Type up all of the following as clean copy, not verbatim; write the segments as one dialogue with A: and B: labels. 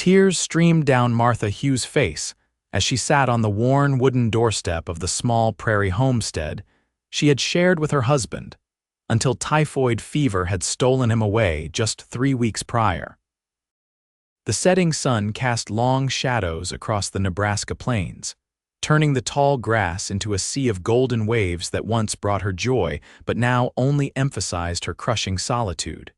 A: Tears streamed down Martha Hughes' face as she sat on the worn wooden doorstep of the small prairie homestead she had shared with her husband until typhoid fever had stolen him away just 3 weeks prior. The setting sun cast long shadows across the Nebraska plains, turning the tall grass into a sea of golden waves that once brought her joy but now only emphasized her crushing solitude.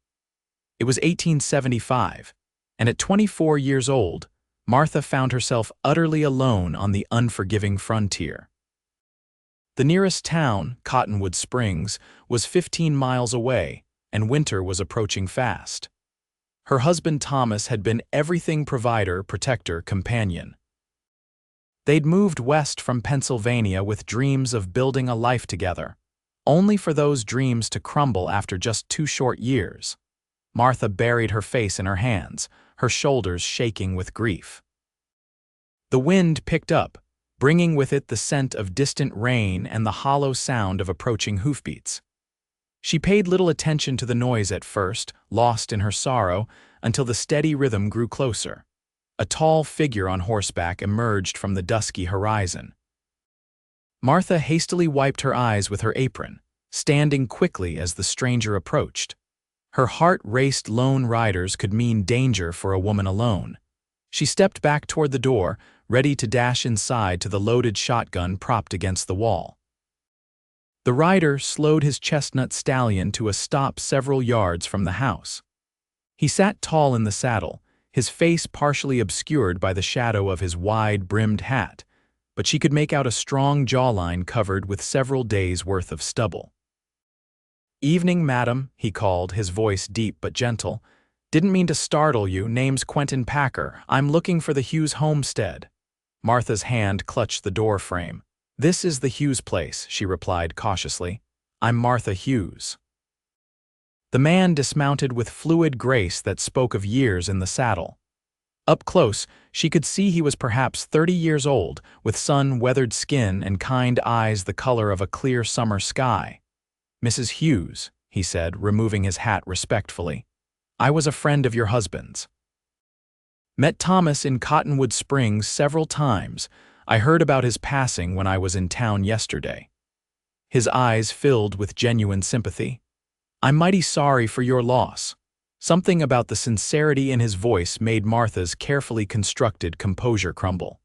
A: It was 1875, and at 24 years old, Martha found herself utterly alone on the unforgiving frontier. The nearest town, Cottonwood Springs, was 15 miles away, and winter was approaching fast. Her husband Thomas had been everything: provider, protector, companion. They'd moved west from Pennsylvania with dreams of building a life together, only for those dreams to crumble after just 2 short years. Martha buried her face in her hands, her shoulders shaking with grief. The wind picked up, bringing with it the scent of distant rain and the hollow sound of approaching hoofbeats. She paid little attention to the noise at first, lost in her sorrow, until the steady rhythm grew closer. A tall figure on horseback emerged from the dusky horizon. Martha hastily wiped her eyes with her apron, standing quickly as the stranger approached. Her heart raced. Lone riders could mean danger for a woman alone. She stepped back toward the door, ready to dash inside to the loaded shotgun propped against the wall. The rider slowed his chestnut stallion to a stop several yards from the house. He sat tall in the saddle, his face partially obscured by the shadow of his wide-brimmed hat, but she could make out a strong jawline covered with several days' worth of stubble. "Evening, madam," he called, his voice deep but gentle. "Didn't mean to startle you. Name's Quentin Packer. I'm looking for the Hughes homestead." Martha's hand clutched the door frame. "This is the Hughes place," she replied cautiously. "I'm Martha Hughes." The man dismounted with fluid grace that spoke of years in the saddle. Up close, she could see he was perhaps 30 years old, with sun-weathered skin and kind eyes the color of a clear summer sky. "Mrs. Hughes," he said, removing his hat respectfully, "I was a friend of your husband's. Met Thomas in Cottonwood Springs several times. I heard about his passing when I was in town yesterday." His eyes filled with genuine sympathy. "I'm mighty sorry for your loss." Something about the sincerity in his voice made Martha's carefully constructed composure crumble.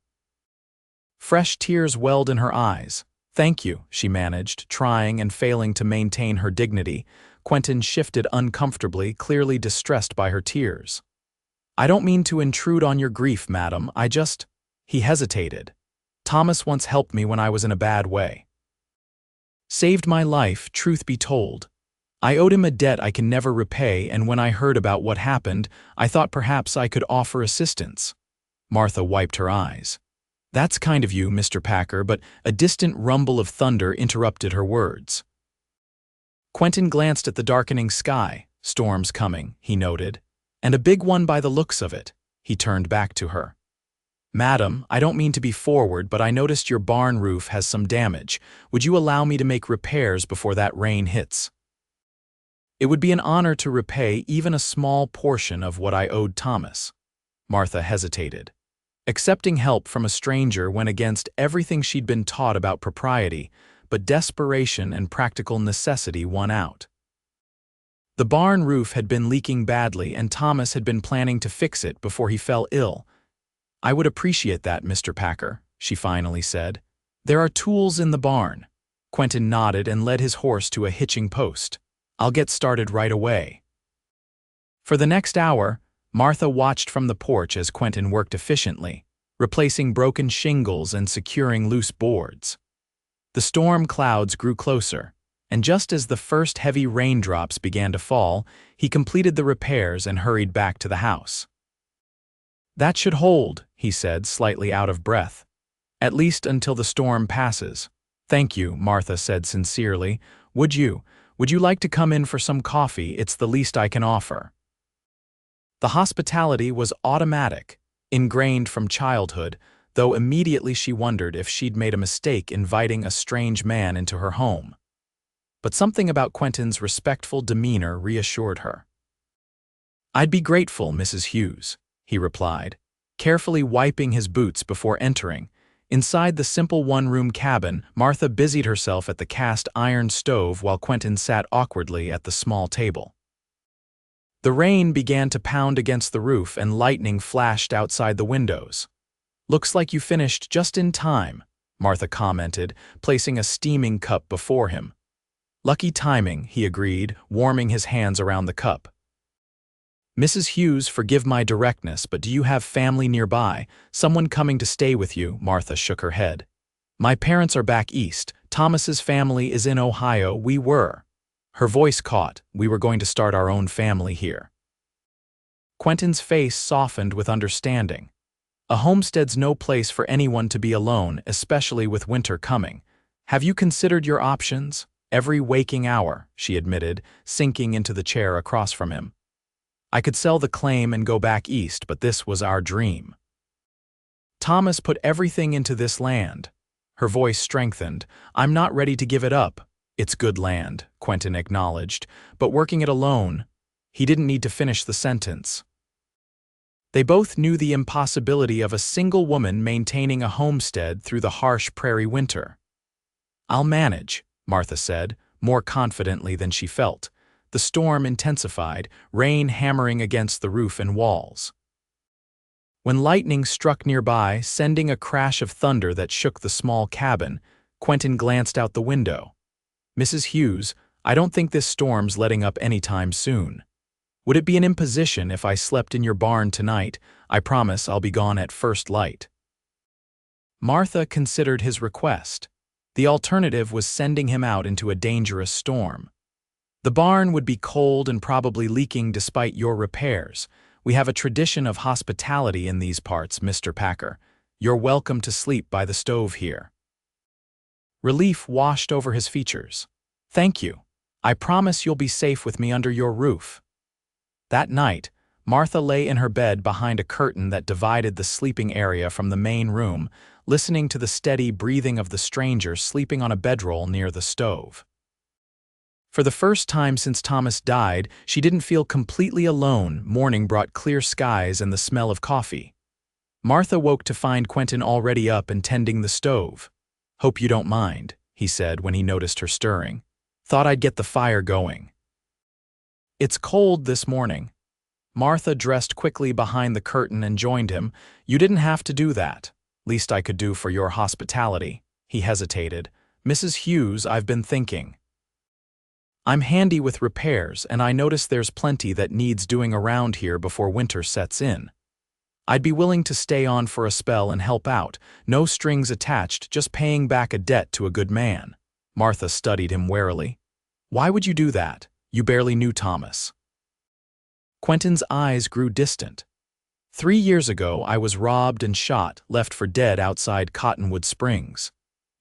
A: Fresh tears welled in her eyes. "Thank you," she managed, trying and failing to maintain her dignity. Quentin shifted uncomfortably, clearly distressed by her tears. "I don't mean to intrude on your grief, madam. I just—" He hesitated. "Thomas once helped me when I was in a bad way. Saved my life, truth be told. I owed him a debt I can never repay, and when I heard about what happened, I thought perhaps I could offer assistance." Martha wiped her eyes. "That's kind of you, Mr. Packer," but a distant rumble of thunder interrupted her words. Quentin glanced at the darkening sky. "Storm's coming," he noted. "And a big one by the looks of it." He turned back to her. "Madam, I don't mean to be forward, but I noticed your barn roof has some damage. Would you allow me to make repairs before that rain hits?" "It would be an honor to repay even a small portion of what I owed Thomas." Martha hesitated. Accepting help from a stranger went against everything she'd been taught about propriety, but desperation and practical necessity won out. The barn roof had been leaking badly, and Thomas had been planning to fix it before he fell ill. "I would appreciate that, Mr. Packer," she finally said. "There are tools in the barn." Quentin nodded and led his horse to a hitching post. "I'll get started right away." For the next hour, Martha watched from the porch as Quentin worked efficiently, replacing broken shingles and securing loose boards. The storm clouds grew closer, and just as the first heavy raindrops began to fall, he completed the repairs and hurried back to the house. "That should hold," he said, slightly out of breath. "At least until the storm passes." "Thank you," Martha said sincerely. Would you like to come in for some coffee? It's the least I can offer." The hospitality was automatic, ingrained from childhood, though immediately she wondered if she'd made a mistake inviting a strange man into her home. But something about Quentin's respectful demeanor reassured her. "I'd be grateful, Mrs. Hughes," he replied, carefully wiping his boots before entering. Inside the simple one-room cabin, Martha busied herself at the cast-iron stove while Quentin sat awkwardly at the small table. The rain began to pound against the roof and lightning flashed outside the windows. "Looks like you finished just in time," Martha commented, placing a steaming cup before him. "Lucky timing," he agreed, warming his hands around the cup. "Mrs. Hughes, forgive my directness, but do you have family nearby, someone coming to stay with you?" Martha shook her head. "My parents are back east. Thomas's family is in Ohio. We were." Her voice caught. "We were going to start our own family here." Quentin's face softened with understanding. A homestead's no place for anyone to be alone, especially with winter coming. "Have you considered your options?" "Every waking hour," she admitted, sinking into the chair across from him. "I could sell the claim and go back east, but this was our dream. Thomas put everything into this land." Her voice strengthened. "I'm not ready to give it up." "It's good land," Quentin acknowledged, "but working it alone." He didn't need to finish the sentence. They both knew the impossibility of a single woman maintaining a homestead through the harsh prairie winter. "I'll manage," Martha said, more confidently than she felt. The storm intensified, rain hammering against the roof and walls. When lightning struck nearby, sending a crash of thunder that shook the small cabin, Quentin glanced out the window. "Mrs. Hughes, I don't think this storm's letting up anytime soon. Would it be an imposition if I slept in your barn tonight? I promise I'll be gone at first light." Martha considered his request. The alternative was sending him out into a dangerous storm. "The barn would be cold and probably leaking despite your repairs. We have a tradition of hospitality in these parts, Mr. Packer. You're welcome to sleep by the stove here." Relief washed over his features. "Thank you. I promise you'll be safe with me under your roof." That night, Martha lay in her bed behind a curtain that divided the sleeping area from the main room, listening to the steady breathing of the stranger sleeping on a bedroll near the stove. For the first time since Thomas died, she didn't feel completely alone. Morning brought clear skies and the smell of coffee. Martha woke to find Quentin already up and tending the stove. "Hope you don't mind," he said when he noticed her stirring. "Thought I'd get the fire going." "It's cold this morning." Martha dressed quickly behind the curtain and joined him. "You didn't have to do that. Least I could do for your hospitality." He hesitated. "Mrs. Hughes, I've been thinking. I'm handy with repairs, and I notice there's plenty that needs doing around here before winter sets in. I'd be willing to stay on for a spell and help out, no strings attached, just paying back a debt to a good man." Martha studied him warily. "Why would you do that? You barely knew Thomas." Quentin's eyes grew distant. 3 years ago, I was robbed and shot, left for dead outside Cottonwood Springs.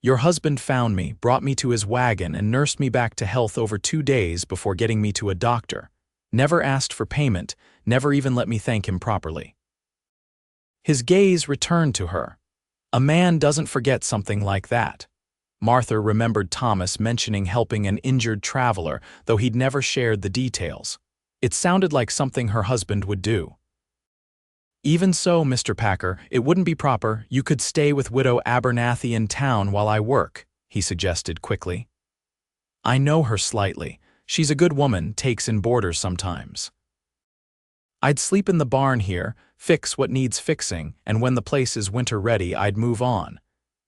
A: Your husband found me, brought me to his wagon, and nursed me back to health over 2 days before getting me to a doctor. Never asked for payment, never even let me thank him properly." His gaze returned to her. A man doesn't forget something like that. Martha remembered Thomas mentioning helping an injured traveler, though he'd never shared the details. It sounded like something her husband would do. "Even so, Mr. Packer, it wouldn't be proper. You could stay with Widow Abernathy in town while I work," he suggested quickly. "I know her slightly. She's a good woman, takes in boarders sometimes. I'd sleep in the barn here, fix what needs fixing, and when the place is winter-ready, I'd move on.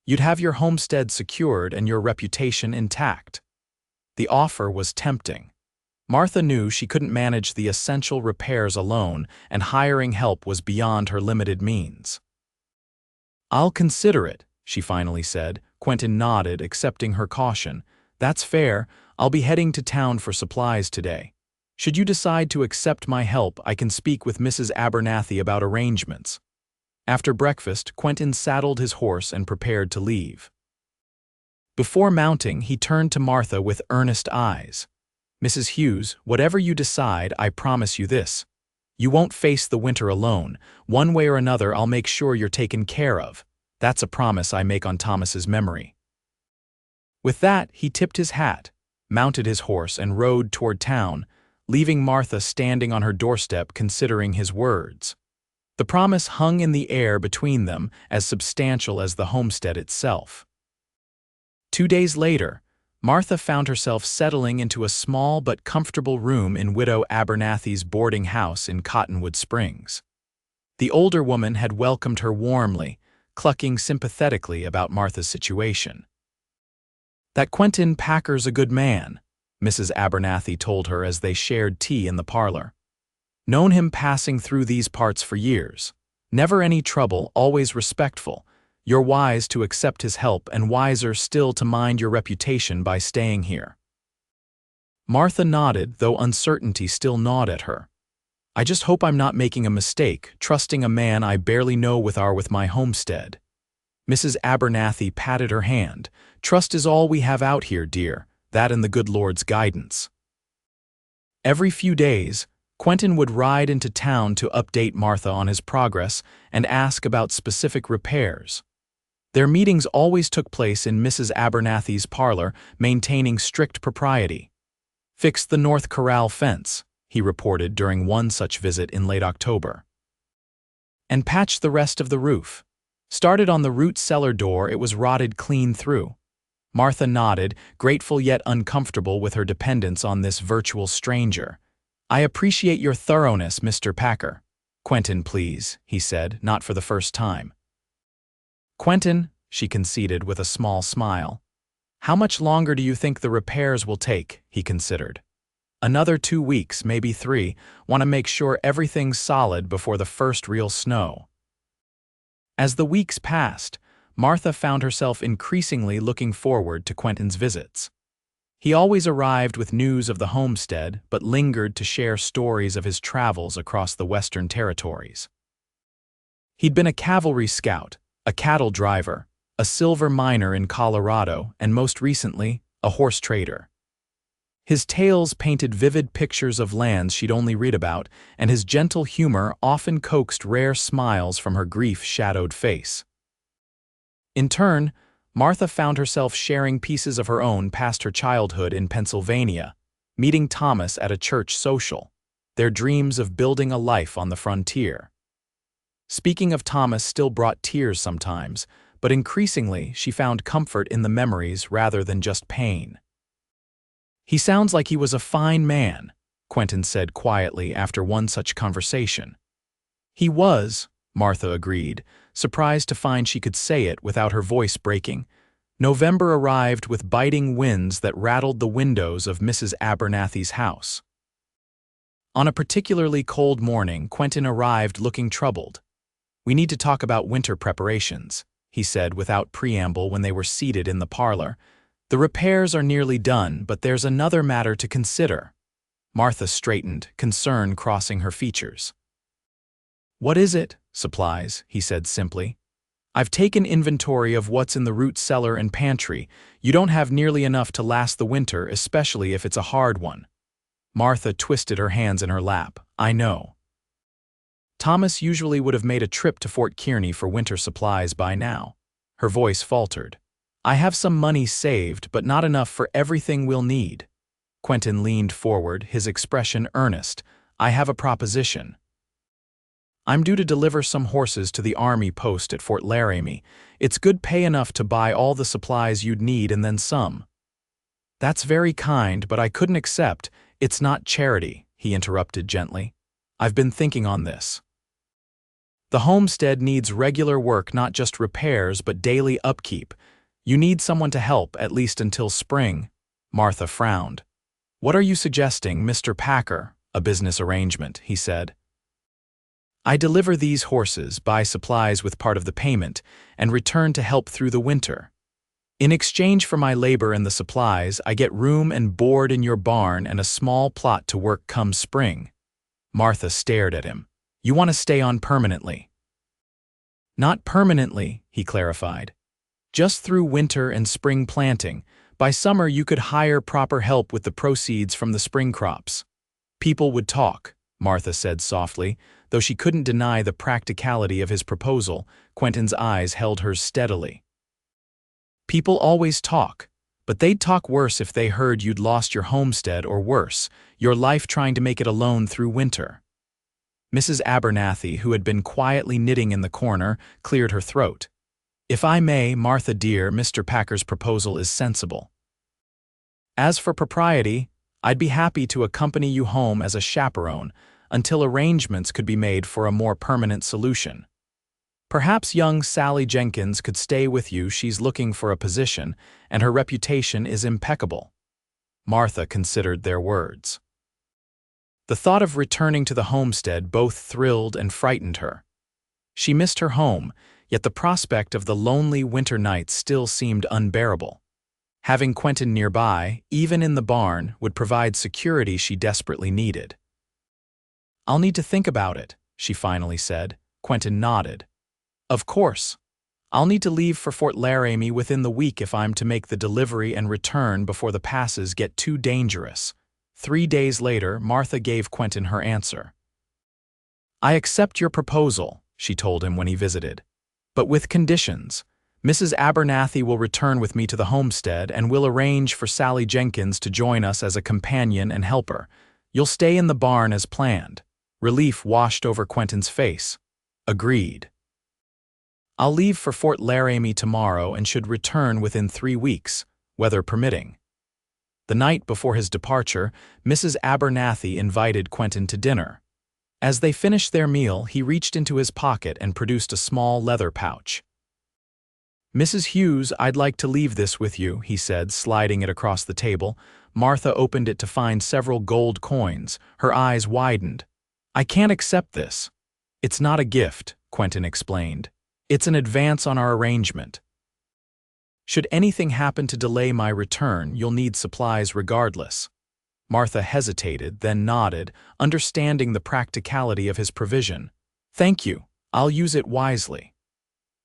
A: You'd have your homestead secured and your reputation intact." The offer was tempting. Martha knew she couldn't manage the essential repairs alone, and hiring help was beyond her limited means. "I'll consider it," she finally said. Quentin nodded, accepting her caution. "That's fair. I'll be heading to town for supplies today. Should you decide to accept my help, I can speak with Mrs. Abernathy about arrangements." After breakfast, Quentin saddled his horse and prepared to leave. Before mounting, he turned to Martha with earnest eyes. "Mrs. Hughes, whatever you decide, I promise you this. You won't face the winter alone. One way or another, I'll make sure you're taken care of. That's a promise I make on Thomas's memory." With that, he tipped his hat, mounted his horse, and rode toward town, leaving Martha standing on her doorstep considering his words. The promise hung in the air between them, as substantial as the homestead itself. 2 days later, Martha found herself settling into a small but comfortable room in Widow Abernathy's boarding house in Cottonwood Springs. The older woman had welcomed her warmly, clucking sympathetically about Martha's situation. "That Quentin Packer's a good man," Mrs. Abernathy told her as they shared tea in the parlor. "Known him passing through these parts for years. Never any trouble, always respectful. You're wise to accept his help and wiser still to mind your reputation by staying here." Martha nodded, though uncertainty still gnawed at her. "I just hope I'm not making a mistake, trusting a man I barely know with my homestead." Mrs. Abernathy patted her hand. "Trust is all we have out here, dear, that and the good Lord's guidance." Every few days, Quentin would ride into town to update Martha on his progress and ask about specific repairs. Their meetings always took place in Mrs. Abernathy's parlor, maintaining strict propriety. "Fixed the north corral fence," he reported during one such visit in late October. "And patched the rest of the roof. Started on the root cellar door, it was rotted clean through." Martha nodded, grateful yet uncomfortable with her dependence on this virtual stranger. "I appreciate your thoroughness, Mr. Packer." "Quentin, please," he said, not for the first time. "Quentin," she conceded with a small smile. "How much longer do you think the repairs will take?" he considered. "Another 2 weeks, maybe 3. Want to make sure everything's solid before the first real snow." As the weeks passed, Martha found herself increasingly looking forward to Quentin's visits. He always arrived with news of the homestead, but lingered to share stories of his travels across the Western Territories. He'd been a cavalry scout, a cattle driver, a silver miner in Colorado, and most recently, a horse trader. His tales painted vivid pictures of lands she'd only read about, and his gentle humor often coaxed rare smiles from her grief-shadowed face. In turn, Martha found herself sharing pieces of her own past her childhood in Pennsylvania, meeting Thomas at a church social, their dreams of building a life on the frontier. Speaking of Thomas still brought tears sometimes, but increasingly she found comfort in the memories rather than just pain. "He sounds like he was a fine man," Quentin said quietly after one such conversation. "He was," Martha agreed, surprised to find she could say it without her voice breaking. November arrived with biting winds that rattled the windows of Mrs. Abernathy's house. On a particularly cold morning, Quentin arrived looking troubled. "We need to talk about winter preparations," he said without preamble when they were seated in the parlor. "The repairs are nearly done, but there's another matter to consider." Martha straightened, concern crossing her features. "What is it?" "Supplies," he said simply. "I've taken inventory of what's in the root cellar and pantry. You don't have nearly enough to last the winter, especially if it's a hard one." Martha twisted her hands in her lap. "I know. Thomas usually would have made a trip to Fort Kearney for winter supplies by now." Her voice faltered. "I have some money saved, but not enough for everything we'll need." Quentin leaned forward, his expression earnest. "I have a proposition. I'm due to deliver some horses to the Army post at Fort Laramie. It's good pay enough to buy all the supplies you'd need and then some." "That's very kind, but I couldn't accept. It's not charity," he interrupted gently. "I've been thinking on this. The homestead needs regular work, not just repairs, but daily upkeep. You need someone to help, at least until spring." Martha frowned. "What are you suggesting, Mr. Packer?" "A business arrangement," he said. "I deliver these horses, buy supplies with part of the payment, and return to help through the winter. In exchange for my labor and the supplies, I get room and board in your barn and a small plot to work come spring." Martha stared at him. "You want to stay on permanently?" "Not permanently," he clarified. "Just through winter and spring planting. By summer you could hire proper help with the proceeds from the spring crops." "People would talk," Martha said softly. Though she couldn't deny the practicality of his proposal, Quentin's eyes held hers steadily. "People always talk, but they'd talk worse if they heard you'd lost your homestead or worse, your life trying to make it alone through winter." Mrs. Abernathy, who had been quietly knitting in the corner, cleared her throat. "If I may, Martha dear, Mr. Packer's proposal is sensible. As for propriety, I'd be happy to accompany you home as a chaperone until arrangements could be made for a more permanent solution. Perhaps young Sally Jenkins could stay with you. She's looking for a position, and her reputation is impeccable." Martha considered their words. The thought of returning to the homestead both thrilled and frightened her. She missed her home, yet the prospect of the lonely winter nights still seemed unbearable. Having Quentin nearby, even in the barn, would provide security she desperately needed. "I'll need to think about it," she finally said. Quentin nodded. "Of course. I'll need to leave for Fort Laramie within the week if I'm to make the delivery and return before the passes get too dangerous." 3 days later, Martha gave Quentin her answer. "I accept your proposal," she told him when he visited, "but with conditions. Mrs. Abernathy will return with me to the homestead, and we'll arrange for Sally Jenkins to join us as a companion and helper. You'll stay in the barn as planned." Relief washed over Quentin's face. "Agreed. I'll leave for Fort Laramie tomorrow and should return within 3 weeks, weather permitting." The night before his departure, Mrs. Abernathy invited Quentin to dinner. As they finished their meal, he reached into his pocket and produced a small leather pouch. "Mrs. Hughes, I'd like to leave this with you," he said, sliding it across the table. Martha opened it to find several gold coins. Her eyes widened. "I can't accept this." "It's not a gift," Quentin explained. "It's an advance on our arrangement. Should anything happen to delay my return, you'll need supplies regardless." Martha hesitated, then nodded, understanding the practicality of his provision. "Thank you. I'll use it wisely."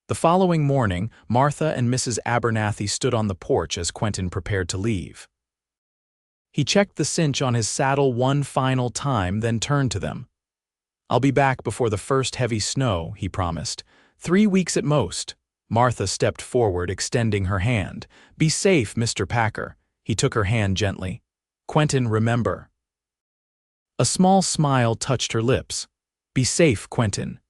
A: The following morning, Martha and Mrs. Abernathy stood on the porch as Quentin prepared to leave. He checked the cinch on his saddle one final time, then turned to them. "I'll be back before the first heavy snow," he promised. 3 weeks at most." Martha stepped forward, extending her hand. "Be safe, Mr. Packer." He took her hand gently. "Quentin, remember." A small smile touched her lips. "Be safe, Quentin."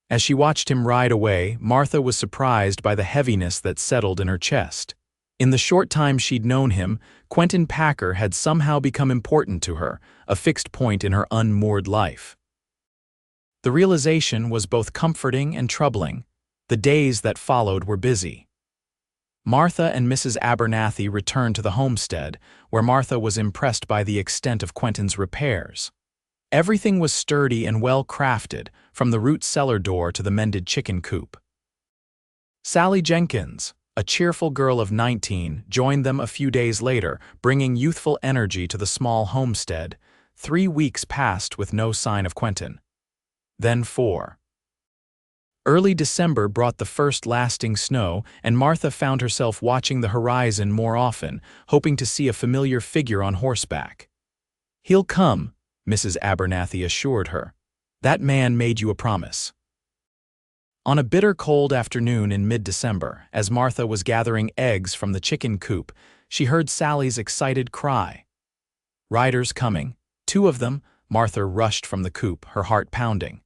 A: As she watched him ride away, Martha was surprised by the heaviness that settled in her chest. In the short time she'd known him, Quentin Packer had somehow become important to her, a fixed point in her unmoored life. The realization was both comforting and troubling. The days that followed were busy. Martha and Mrs. Abernathy returned to the homestead, where Martha was impressed by the extent of Quentin's repairs. Everything was sturdy and well-crafted, from the root cellar door to the mended chicken coop. Sally Jenkins, a cheerful girl of 19, joined them a few days later, bringing youthful energy to the small homestead. 3 weeks passed with no sign of Quentin. Then 4. Early December brought the first lasting snow, and Martha found herself watching the horizon more often, hoping to see a familiar figure on horseback. "He'll come," Mrs. Abernathy assured her. "That man made you a promise." On a bitter cold afternoon in mid-December, as Martha was gathering eggs from the chicken coop, she heard Sally's excited cry. "Riders coming." 2 of them. Martha rushed from the coop, her heart pounding.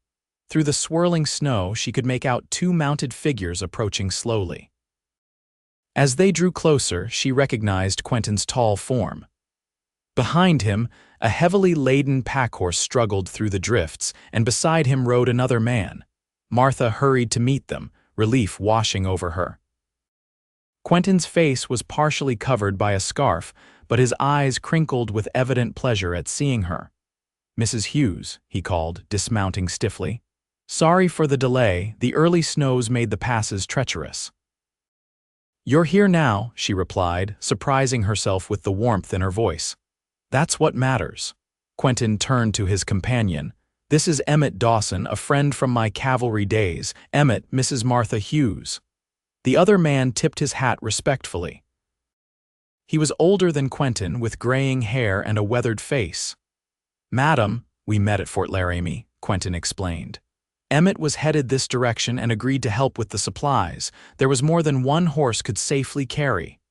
A: Through the swirling snow, she could make out 2 mounted figures approaching slowly. As they drew closer, she recognized Quentin's tall form. Behind him, a heavily laden packhorse struggled through the drifts, and beside him rode another man. Martha hurried to meet them, relief washing over her. Quentin's face was partially covered by a scarf, but his eyes crinkled with evident pleasure at seeing her. "Mrs. Hughes," he called, dismounting stiffly. "Sorry for the delay. The early snows made the passes treacherous." "You're here now," she replied, surprising herself with the warmth in her voice. "That's what matters." Quentin turned to his companion. "This is Emmett Dawson, a friend from my cavalry days. Emmett, Mrs. Martha Hughes." The other man tipped his hat respectfully. He was older than Quentin, with graying hair and a weathered face. "Madam, we met at Fort Laramie," Quentin explained. Emmett was headed this direction and agreed to help with the supplies. There was more than one horse could safely carry.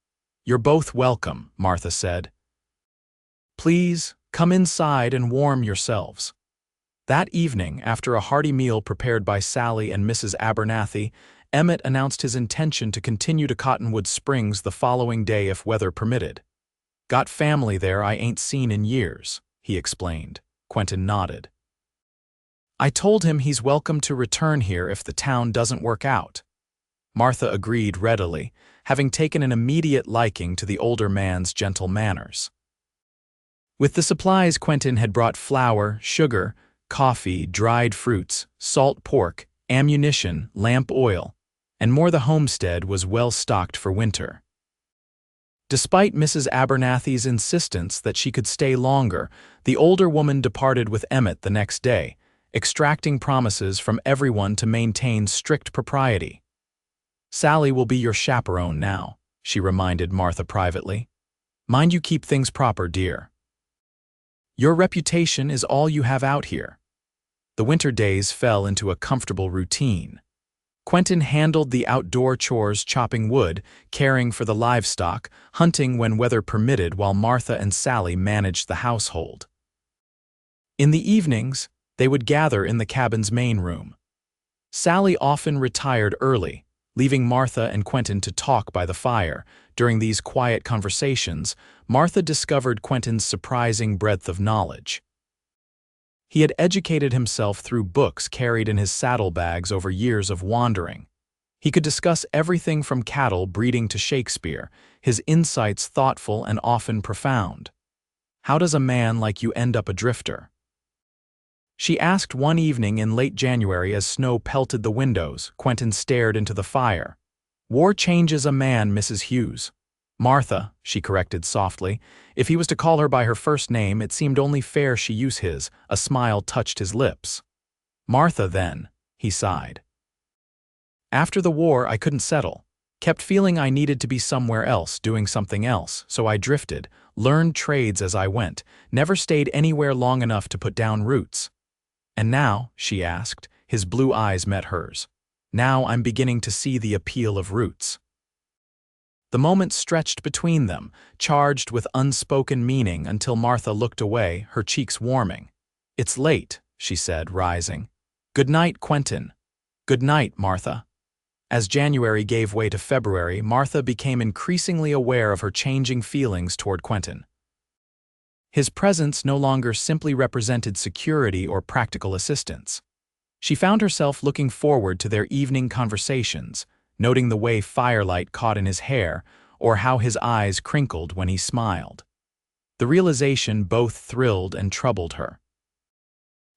A: "You're both welcome," Martha said. "Please, come inside and warm yourselves." That evening, after a hearty meal prepared by Sally and Mrs. Abernathy, Emmett announced his intention to continue to Cottonwood Springs the following day if weather permitted. "Got family there I ain't seen in years," he explained. Quentin nodded. "I told him he's welcome to return here if the town doesn't work out." Martha agreed readily, having taken an immediate liking to the older man's gentle manners. With the supplies, Quentin had brought flour, sugar, coffee, dried fruits, salt pork, ammunition, lamp oil, and more. The homestead was well stocked for winter. Despite Mrs. Abernathy's insistence that she could stay longer, the older woman departed with Emmett the next day, extracting promises from everyone to maintain strict propriety. "Sally will be your chaperone now," she reminded Martha privately. "Mind you keep things proper, dear. Your reputation is all you have out here." The winter days fell into a comfortable routine. Quentin handled the outdoor chores, chopping wood, caring for the livestock, hunting when weather permitted, while Martha and Sally managed the household. In the evenings, they would gather in the cabin's main room. Sally often retired early, leaving Martha and Quentin to talk by the fire. During these quiet conversations, Martha discovered Quentin's surprising breadth of knowledge. He had educated himself through books carried in his saddlebags over years of wandering. He could discuss everything from cattle breeding to Shakespeare, his insights thoughtful and often profound. "How does a man like you end up a drifter?" she asked one evening in late January as snow pelted the windows. Quentin stared into the fire. "War changes a man, Mrs. Hughes." "Martha," she corrected softly. If he was to call her by her first name, it seemed only fair she use his. A smile touched his lips. "Martha, then," he sighed. "After the war, I couldn't settle. Kept feeling I needed to be somewhere else, doing something else, so I drifted, learned trades as I went, never stayed anywhere long enough to put down roots." "And now," she asked, his blue eyes met hers. "Now I'm beginning to see the appeal of roots." The moment stretched between them, charged with unspoken meaning, until Martha looked away, her cheeks warming. "It's late," she said, rising. "Good night, Quentin." "Good night, Martha." As January gave way to February, Martha became increasingly aware of her changing feelings toward Quentin. His presence no longer simply represented security or practical assistance. She found herself looking forward to their evening conversations, noting the way firelight caught in his hair or how his eyes crinkled when he smiled. The realization both thrilled and troubled her.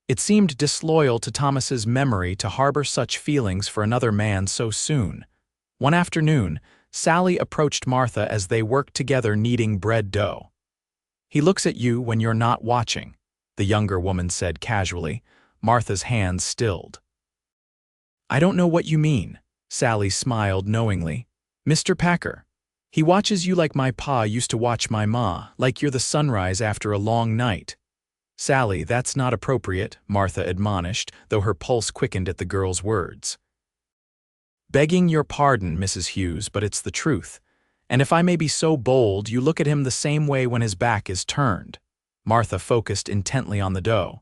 A: It seemed disloyal to Thomas's memory to harbor such feelings for another man so soon. One afternoon, Sally approached Martha as they worked together kneading bread dough. "He looks at you when you're not watching," the younger woman said casually. Martha's hands stilled. "I don't know what you mean." Sally smiled knowingly. "Mr. Packer. He watches you like my pa used to watch my ma, like you're the sunrise after a long night." "Sally, that's not appropriate," Martha admonished, though her pulse quickened at the girl's words. "Begging your pardon, Mrs. Hughes, but it's the truth. And if I may be so bold, you look at him the same way when his back is turned." Martha focused intently on the dough.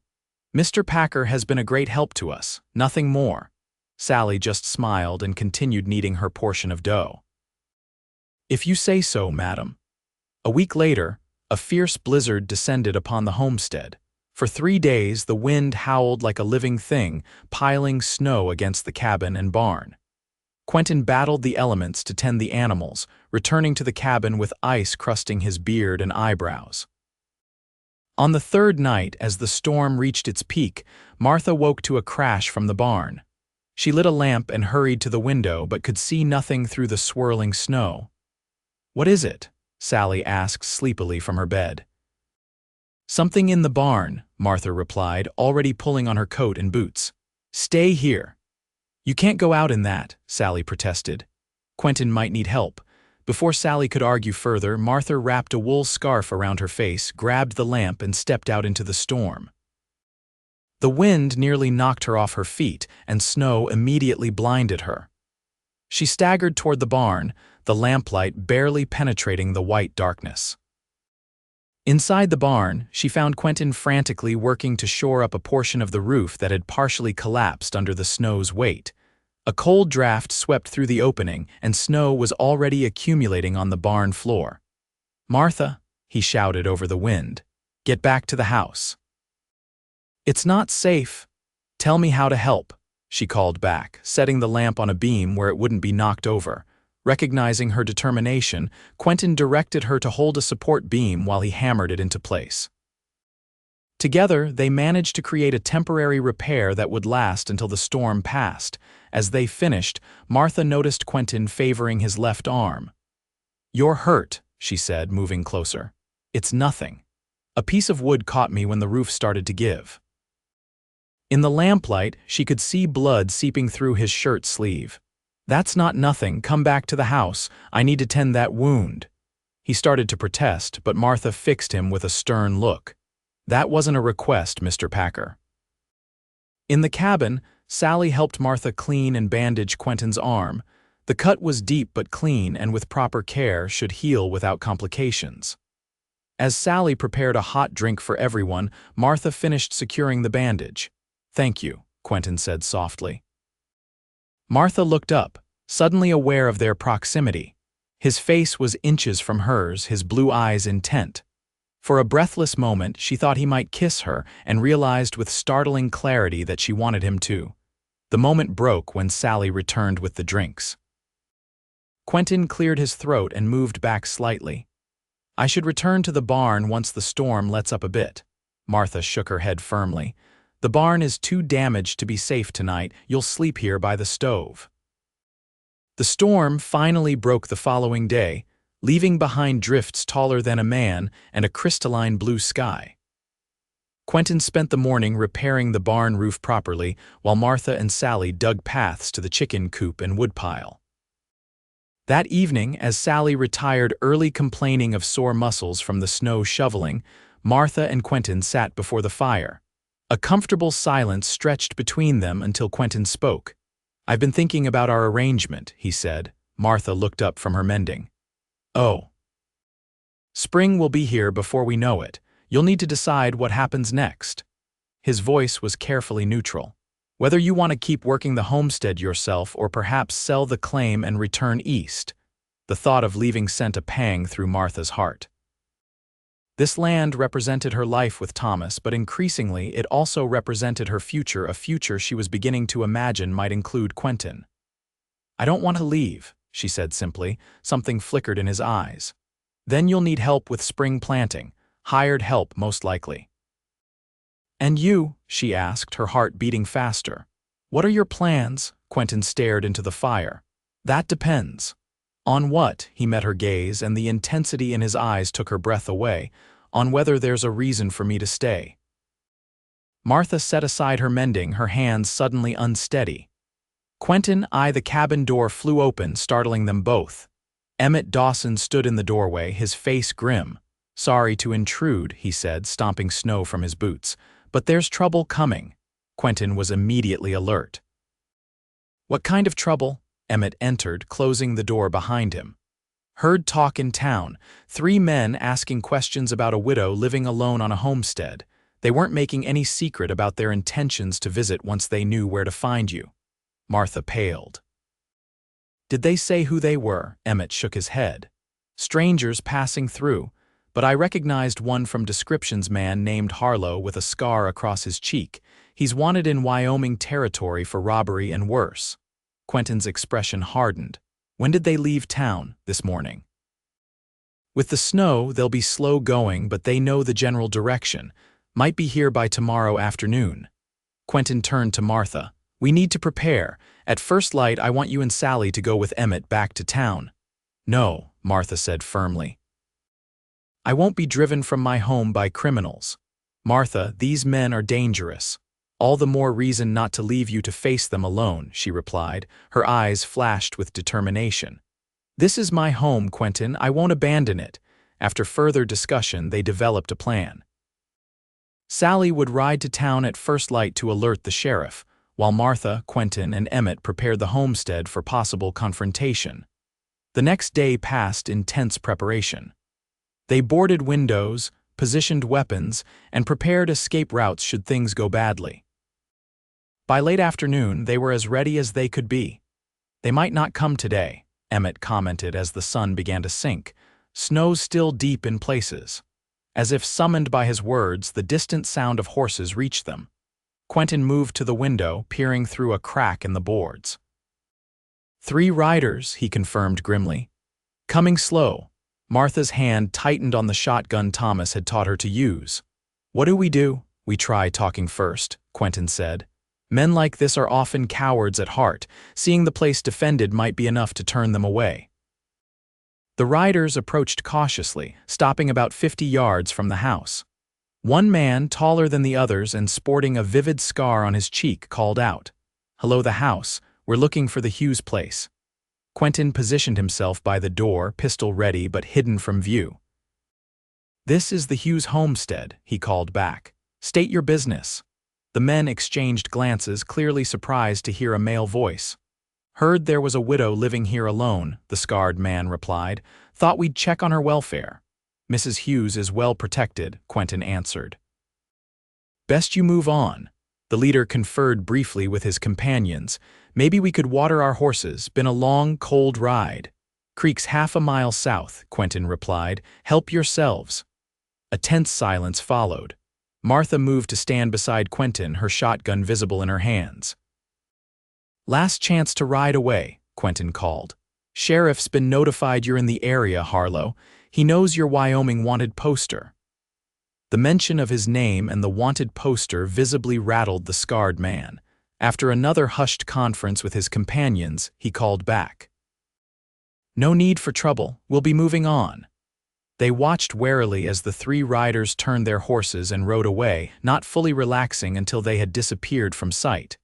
A: "Mr. Packer has been a great help to us, nothing more." Sally just smiled and continued kneading her portion of dough. "If you say so, madam." A week later, a fierce blizzard descended upon the homestead. For 3 days, the wind howled like a living thing, piling snow against the cabin and barn. Quentin battled the elements to tend the animals, returning to the cabin with ice crusting his beard and eyebrows. On the 3rd night, as the storm reached its peak, Martha woke to a crash from the barn. She lit a lamp and hurried to the window, but could see nothing through the swirling snow. "What is it?" Sally asked sleepily from her bed. "Something in the barn," Martha replied, already pulling on her coat and boots. "Stay here." "You can't go out in that," Sally protested. Quentin might need help. Before Sally could argue further, Martha wrapped a wool scarf around her face, grabbed the lamp, and stepped out into the storm. The wind nearly knocked her off her feet, and snow immediately blinded her. She staggered toward the barn, the lamplight barely penetrating the white darkness. Inside the barn, she found Quentin frantically working to shore up a portion of the roof that had partially collapsed under the snow's weight. A cold draft swept through the opening, and snow was already accumulating on the barn floor. "Martha," he shouted over the wind, "get back to the house." "It's not safe. Tell me how to help," she called back, setting the lamp on a beam where it wouldn't be knocked over. Recognizing her determination, Quentin directed her to hold a support beam while he hammered it into place. Together, they managed to create a temporary repair that would last until the storm passed. As they finished, Martha noticed Quentin favoring his left arm. "You're hurt," she said, moving closer. "It's nothing. A piece of wood caught me when the roof started to give." In the lamplight, she could see blood seeping through his shirt sleeve. "That's not nothing. Come back to the house. I need to tend that wound." He started to protest, but Martha fixed him with a stern look. "That wasn't a request, Mr. Packer." In the cabin, Sally helped Martha clean and bandage Quentin's arm. The cut was deep but clean, and with proper care should heal without complications. As Sally prepared a hot drink for everyone, Martha finished securing the bandage. "Thank you," Quentin said softly. Martha looked up, suddenly aware of their proximity. His face was inches from hers, his blue eyes intent. For a breathless moment, she thought he might kiss her and realized with startling clarity that she wanted him to. The moment broke when Sally returned with the drinks. Quentin cleared his throat and moved back slightly. "I should return to the barn once the storm lets up a bit." Martha shook her head firmly. "The barn is too damaged to be safe tonight. You'll sleep here by the stove." The storm finally broke the following day, leaving behind drifts taller than a man and a crystalline blue sky. Quentin spent the morning repairing the barn roof properly, while Martha and Sally dug paths to the chicken coop and woodpile. That evening, as Sally retired early complaining of sore muscles from the snow shoveling, Martha and Quentin sat before the fire. A comfortable silence stretched between them until Quentin spoke. "I've been thinking about our arrangement," he said. Martha looked up from her mending. "Oh. Spring will be here before we know it. You'll need to decide what happens next." His voice was carefully neutral. "Whether you want to keep working the homestead yourself or perhaps sell the claim and return east." The thought of leaving sent a pang through Martha's heart. This land represented her life with Thomas, but increasingly it also represented her future, a future she was beginning to imagine might include Quentin. "I don't want to leave," she said simply. Something flickered in his eyes. "Then you'll need help with spring planting. Hired help, most likely." "And you?" she asked, her heart beating faster. "What are your plans?" Quentin stared into the fire. "That depends." "On what?" He met her gaze, and the intensity in his eyes took her breath away. "On whether there's a reason for me to stay." Martha set aside her mending, her hands suddenly unsteady. "Quentin, the cabin door flew open, startling them both. Emmett Dawson stood in the doorway, his face grim. "Sorry to intrude," he said, stomping snow from his boots. "But there's trouble coming." Quentin was immediately alert. "What kind of trouble?" Emmett entered, closing the door behind him. "Heard talk in town. 3 men asking questions about a widow living alone on a homestead. They weren't making any secret about their intentions to visit once they knew where to find you." Martha paled. "Did they say who they were?" Emmett shook his head. "Strangers passing through, but I recognized one from descriptions, man named Harlow with a scar across his cheek. He's wanted in Wyoming territory for robbery and worse." Quentin's expression hardened. "When did they leave town?" "This morning." "With the snow, they'll be slow going, but they know the general direction. Might be here by tomorrow afternoon." Quentin turned to Martha. "We need to prepare. At first light, I want you and Sally to go with Emmett back to town." "No," Martha said firmly. "I won't be driven from my home by criminals. Martha, these men are dangerous. All the more reason not to leave you to face them alone," she replied. Her eyes flashed with determination. "This is my home, Quentin. I won't abandon it." After further discussion, they developed a plan. Sally would ride to town at first light to alert the sheriff, while Martha, Quentin, and Emmett prepared the homestead for possible confrontation. The next day passed in tense preparation. They boarded windows, positioned weapons, and prepared escape routes should things go badly. By late afternoon, they were as ready as they could be. "They might not come today," Emmett commented as the sun began to sink, snow still deep in places. As if summoned by his words, the distant sound of horses reached them. Quentin moved to the window, peering through a crack in the boards. "3 riders," he confirmed grimly. "Coming slow." Martha's hand tightened on the shotgun Thomas had taught her to use. "What do? We try talking first," Quentin said. "Men like this are often cowards at heart. Seeing the place defended might be enough to turn them away." The riders approached cautiously, stopping about 50 yards from the house. One man, taller than the others and sporting a vivid scar on his cheek, called out, "Hello, the house. We're looking for the Hughes place." Quentin positioned himself by the door, pistol ready but hidden from view. "This is the Hughes homestead," he called back. "State your business." The men exchanged glances, clearly surprised to hear a male voice. "Heard there was a widow living here alone," the scarred man replied. "Thought we'd check on her welfare." "Mrs. Hughes is well protected," Quentin answered. "Best you move on." The leader conferred briefly with his companions. "Maybe we could water our horses. Been a long, cold ride." "Creek's half a mile south," Quentin replied. "Help yourselves." A tense silence followed. Martha moved to stand beside Quentin, her shotgun visible in her hands. "Last chance to ride away," Quentin called. "Sheriff's been notified you're in the area, Harlow. He knows your Wyoming wanted poster." The mention of his name and the wanted poster visibly rattled the scarred man. After another hushed conference with his companions, he called back. "No need for trouble. We'll be moving on." They watched warily as the 3 riders turned their horses and rode away, not fully relaxing until they had disappeared from sight.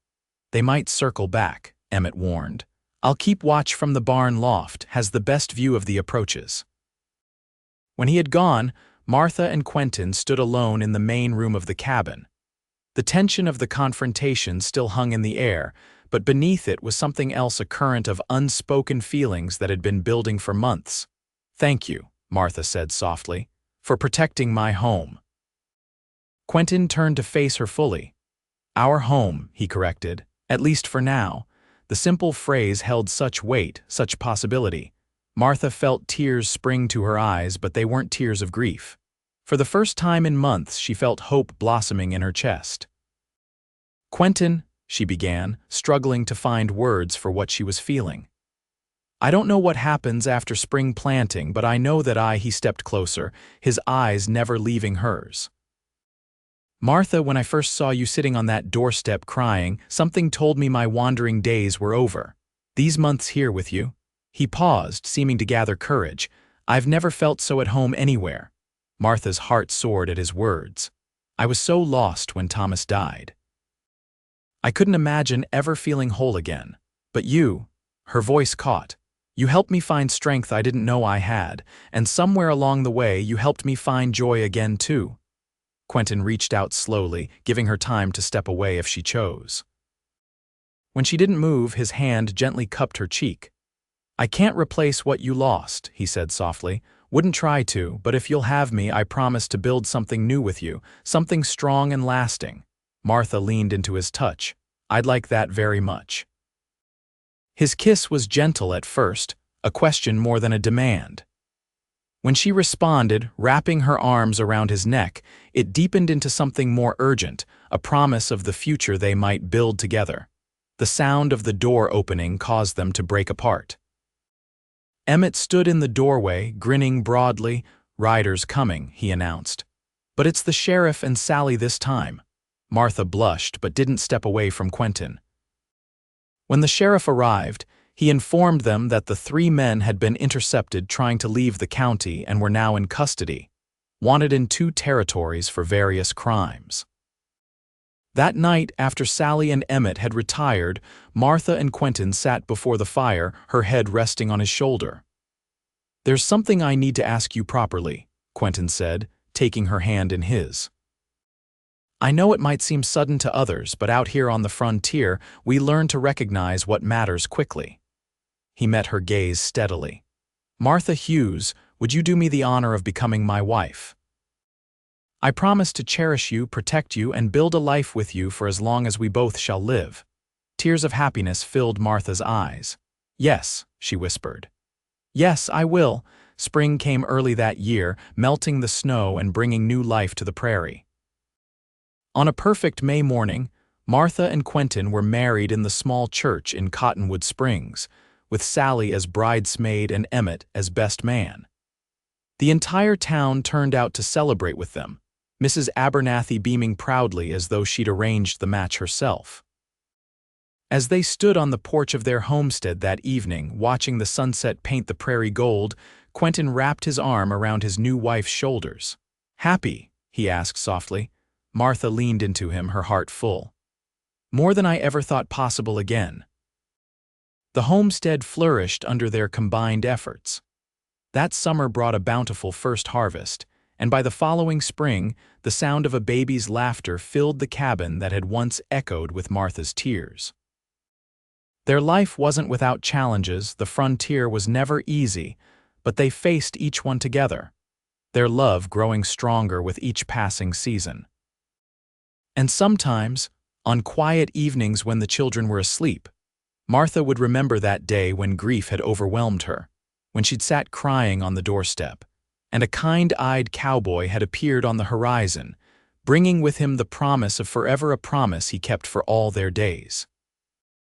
A: "They might circle back," Emmett warned. "I'll keep watch from the barn loft, has the best view of the approaches." When he had gone, Martha and Quentin stood alone in the main room of the cabin. The tension of the confrontation still hung in the air, but beneath it was something else, a current of unspoken feelings that had been building for months. "Thank you," Martha said softly, "for protecting my home." Quentin turned to face her fully. "Our home," he corrected, "at least for now." The simple phrase held such weight, such possibility. Martha felt tears spring to her eyes, but they weren't tears of grief. For the first time in months, she felt hope blossoming in her chest. "Quentin," she began, struggling to find words for what she was feeling. "I don't know what happens after spring planting, but I know that he stepped closer, his eyes never leaving hers. Martha, when I first saw you sitting on that doorstep crying, something told me my wandering days were over. These months here with you." He paused, seeming to gather courage. "I've never felt so at home anywhere." Martha's heart soared at his words. "I was so lost when Thomas died. I couldn't imagine ever feeling whole again. But you," her voice caught, "you helped me find strength I didn't know I had, and somewhere along the way you helped me find joy again too." Quentin reached out slowly, giving her time to step away if she chose. When she didn't move, his hand gently cupped her cheek. "I can't replace what you lost," he said softly. "Wouldn't try to, but if you'll have me, I promise to build something new with you, something strong and lasting." Martha leaned into his touch. "I'd like that very much." His kiss was gentle at first, a question more than a demand. When she responded, wrapping her arms around his neck, it deepened into something more urgent, a promise of the future they might build together. The sound of the door opening caused them to break apart. Emmett stood in the doorway, grinning broadly. "Riders coming," he announced. "But it's the sheriff and Sally this time." Martha blushed but didn't step away from Quentin. When the sheriff arrived, he informed them that the 3 men had been intercepted trying to leave the county and were now in custody, wanted in 2 territories for various crimes. That night, after Sally and Emmett had retired, Martha and Quentin sat before the fire, her head resting on his shoulder. "There's something I need to ask you properly," Quentin said, taking her hand in his. "I know it might seem sudden to others, but out here on the frontier, we learn to recognize what matters quickly." He met her gaze steadily. "Martha Hughes, would you do me the honor of becoming my wife?" I promise to cherish you, protect you, and build a life with you for as long as we both shall live." Tears of happiness filled Martha's eyes. "Yes," she whispered. "Yes, I will." Spring came early that year, melting the snow and bringing new life to the prairie. On a perfect May morning, Martha and Quentin were married in the small church in Cottonwood Springs, with Sally as bridesmaid and Emmett as best man. The entire town turned out to celebrate with them, Mrs. Abernathy beaming proudly as though she'd arranged the match herself. As they stood on the porch of their homestead that evening, watching the sunset paint the prairie gold, Quentin wrapped his arm around his new wife's shoulders. "Happy?" he asked softly. Martha leaned into him, her heart full. "More than I ever thought possible again." The homestead flourished under their combined efforts. That summer brought a bountiful first harvest, and by the following spring, the sound of a baby's laughter filled the cabin that had once echoed with Martha's tears. Their life wasn't without challenges, the frontier was never easy, but they faced each one together, their love growing stronger with each passing season. And sometimes, on quiet evenings when the children were asleep, Martha would remember that day when grief had overwhelmed her, when she'd sat crying on the doorstep, and a kind-eyed cowboy had appeared on the horizon, bringing with him the promise of forever, a promise he kept for all their days.